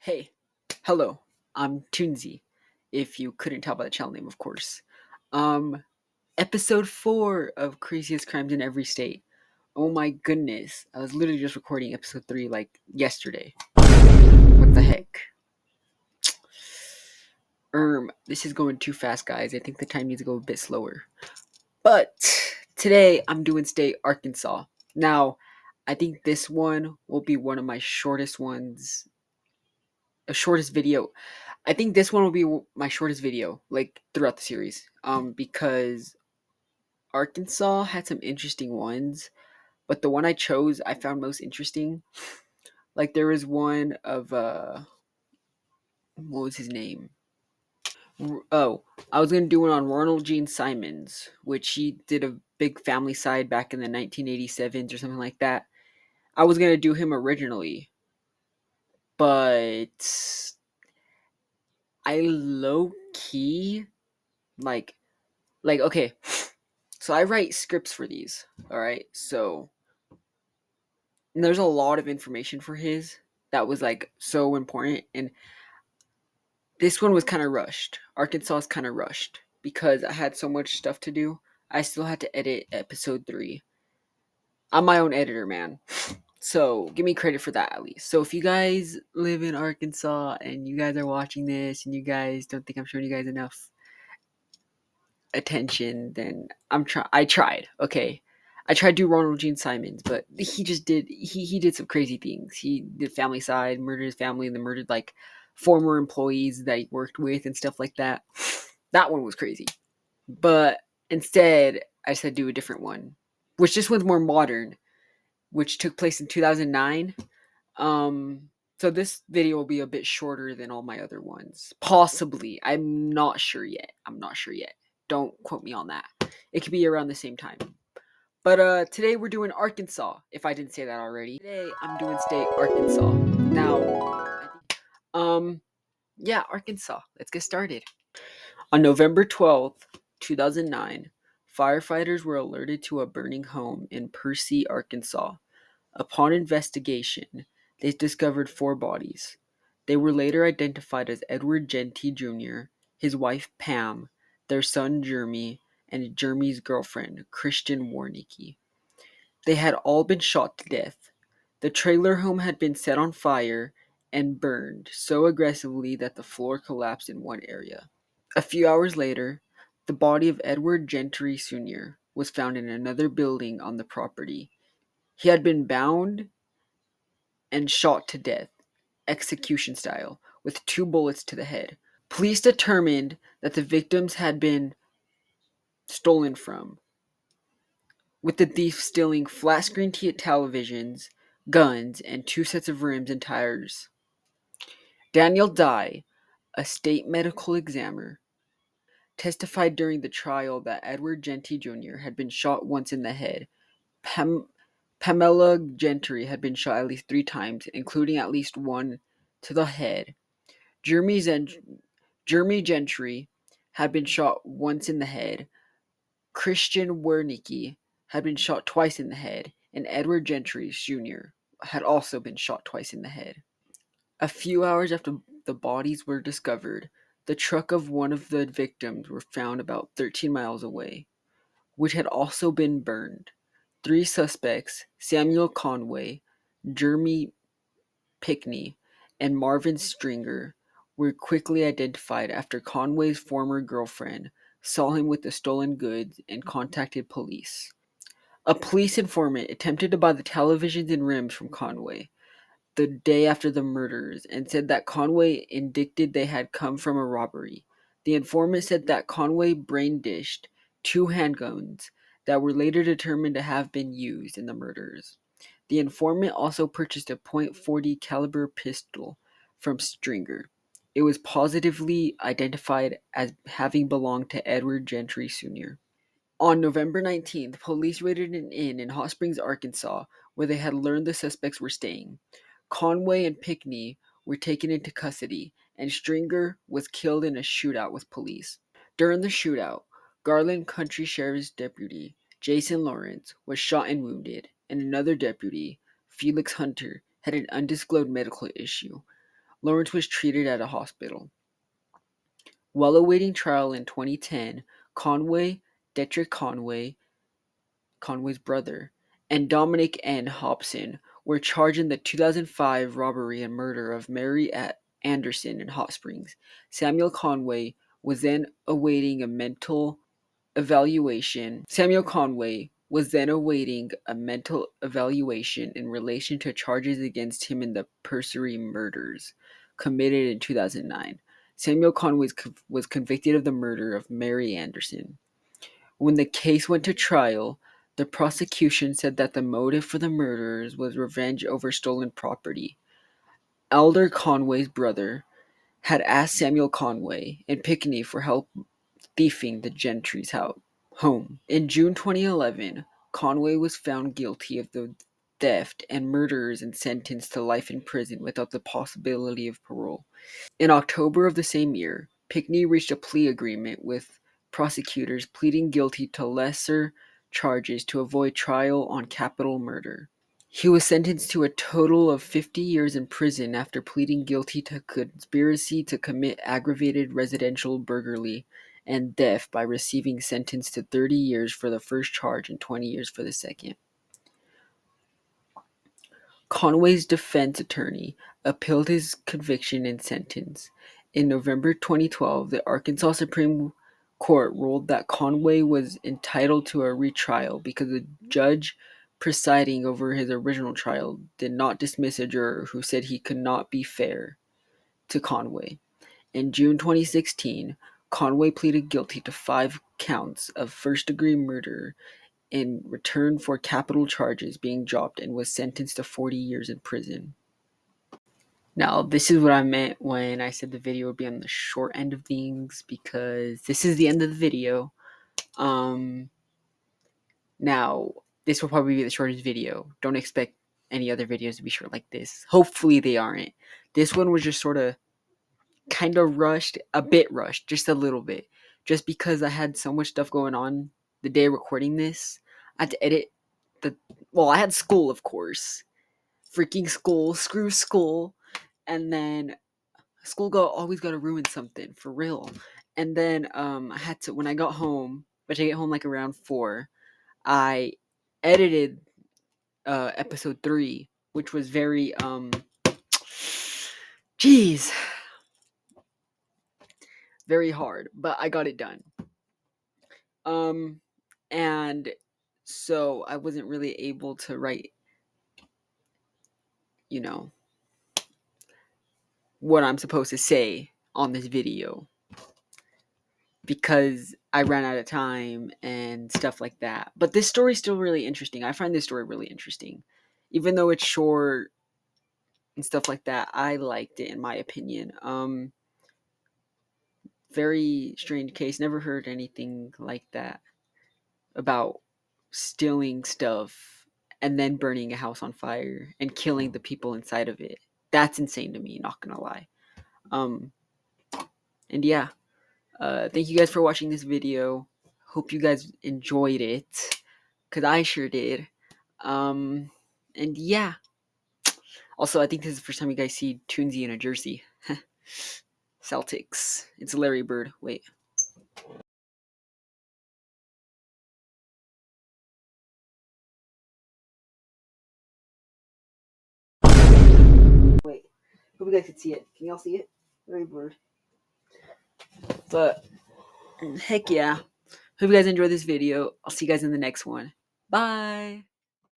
Hey, hello, I'm tunesy, if you couldn't tell by the channel name, of course. Um, Episode 4 of Craziest Crimes in Every State. Oh my goodness, I was literally just recording episode 3 like yesterday. What the heck? This is going too fast, guys. I think the time needs to go a bit slower. But today I'm doing state Arkansas. Now, I think this one will be one of my shortest ones, a shortest video. I think this one will be my shortest video, like throughout the series, because Arkansas had some interesting ones, but the one I chose I found most interesting. Like there was one of what was his name? Oh, I was gonna do one on Ronald Gene Simons, which he did a big family side back in the 1987s or something like that. I was gonna do him originally, but I low key like okay. So I write scripts for these. All right. So there's a lot of information for his that was like so important, and this one was kind of rushed. Arkansas is kind of rushed because I had so much stuff to do. I still had to edit episode 3. I'm my own editor, man. So give me credit for that at least. So if you guys live in Arkansas and you guys are watching this and you guys don't think I'm showing you guys enough attention, then I tried, okay? I tried to do Ronald Gene Simons, but he did some crazy things. He did family side, murdered his family, and then murdered like former employees that he worked with and stuff like that. That one was crazy. But instead, I said do a different one, which this one's more modern, which took place in 2009. So this video will be a bit shorter than all my other ones. Possibly. I'm not sure yet. Don't quote me on that. It could be around the same time. But today we're doing Arkansas, if I didn't say that already. Today I'm doing state Arkansas. Now, yeah, Arkansas. Let's get started. On November 12th, 2009, firefighters were alerted to a burning home in Pearcy, Arkansas. Upon investigation, they discovered 4 bodies. They were later identified as Edward Genty Jr., his wife Pam, their son Jeremy, and Jeremy's girlfriend, Christian Warnicki. They had all been shot to death. The trailer home had been set on fire and burned so aggressively that the floor collapsed in one area. A few hours later, the body of Edward Gentry Sr. was found in another building on the property. He had been bound and shot to death, execution style, with 2 bullets to the head. Police determined that the victims had been stolen from, with the thief stealing flat screen televisions, guns, and 2 sets of rims and tires. Daniel Dye, a state medical examiner, testified during the trial that Edward Genty Jr. had been shot once in the head. Pamela Gentry had been shot at least 3 times, including at least one to the head. Jeremy Gentry had been shot once in the head. Christian Wernicke had been shot twice in the head, and Edward Gentry Jr. had also been shot twice in the head. A few hours after the bodies were discovered, the truck of one of the victims were found about 13 miles away, which had also been burned. 3 suspects, Samuel Conway, Jeremy Pickney, and Marvin Stringer, were quickly identified after Conway's former girlfriend saw him with the stolen goods and contacted police. A police informant attempted to buy the televisions and rims from Conway the day after the murders and said that Conway indicted they had come from a robbery. The informant said that Conway brandished 2 handguns that were later determined to have been used in the murders. The informant also purchased a .40 caliber pistol from Stringer. It was positively identified as having belonged to Edward Gentry Sr. On November 19th, police raided an inn in Hot Springs, Arkansas, where they had learned the suspects were staying. Conway and Pickney were taken into custody, and Stringer was killed in a shootout with police. During the shootout, Garland County Sheriff's Deputy Jason Lawrence was shot and wounded, and another deputy, Felix Hunter, had an undisclosed medical issue. Lawrence was treated at a hospital. While awaiting trial in 2010, Conway, Detrick Conway, Conway's brother, and Dominic N. Hobson were charged in the 2005 robbery and murder of Mary Anderson in Hot Springs. Samuel Conway was then awaiting a mental evaluation. Samuel Conway was then awaiting a mental evaluation in relation to charges against him in the Pearcy murders committed in 2009. Samuel Conway was convicted of the murder of Mary Anderson. When the case went to trial, the prosecution said that the motive for the murders was revenge over stolen property. Elder Conway's brother had asked Samuel Conway and Pinckney for help thieving the Gentry's home. In June 2011, Conway was found guilty of the theft and murders and sentenced to life in prison without the possibility of parole. In October of the same year, Pinckney reached a plea agreement with prosecutors pleading guilty to lesser charges to avoid trial on capital murder. He was sentenced to a total of 50 years in prison after pleading guilty to conspiracy to commit aggravated residential burglary and theft by receiving sentenced to 30 years for the first charge and 20 years for the second. Conway's defense attorney appealed his conviction and sentence. In November 2012, the Arkansas Supreme Court ruled that Conway was entitled to a retrial because the judge presiding over his original trial did not dismiss a juror who said he could not be fair to Conway. In June 2016, Conway pleaded guilty to 5 counts of first-degree murder in return for capital charges being dropped and was sentenced to 40 years in prison. Now, this is what I meant when I said the video would be on the short end of things, because this is the end of the video. Now, this will probably be the shortest video. Don't expect any other videos to be short like this. Hopefully they aren't. This one was just sort of kind of rushed, a bit rushed, just a little bit. Just because I had so much stuff going on the day recording this. I had to edit I had school, of course. Freaking school, screw school. And then school always got to ruin something, for real. And then I had to, when I got home, which I get home like around 4, I edited episode 3, which was very jeez, very hard, but I got it done. And so I wasn't really able to write, what I'm supposed to say on this video, because I ran out of time and stuff like that. But this story's still really interesting. I find this story really interesting. Even though it's short and stuff like that, I liked it, in my opinion. Very strange case. Never heard anything like that about stealing stuff and then burning a house on fire and killing the people inside of it. That's insane to me, not gonna lie. And yeah, thank you guys for watching this video. Hope you guys enjoyed it, because I sure did. And yeah. Also, I think this is the first time you guys see Tunesy in a jersey. Celtics. It's Larry Bird. Wait. Wait. Hope you guys can see it. Can y'all see it? Larry Bird. But, heck yeah. Hope you guys enjoyed this video. I'll see you guys in the next one. Bye.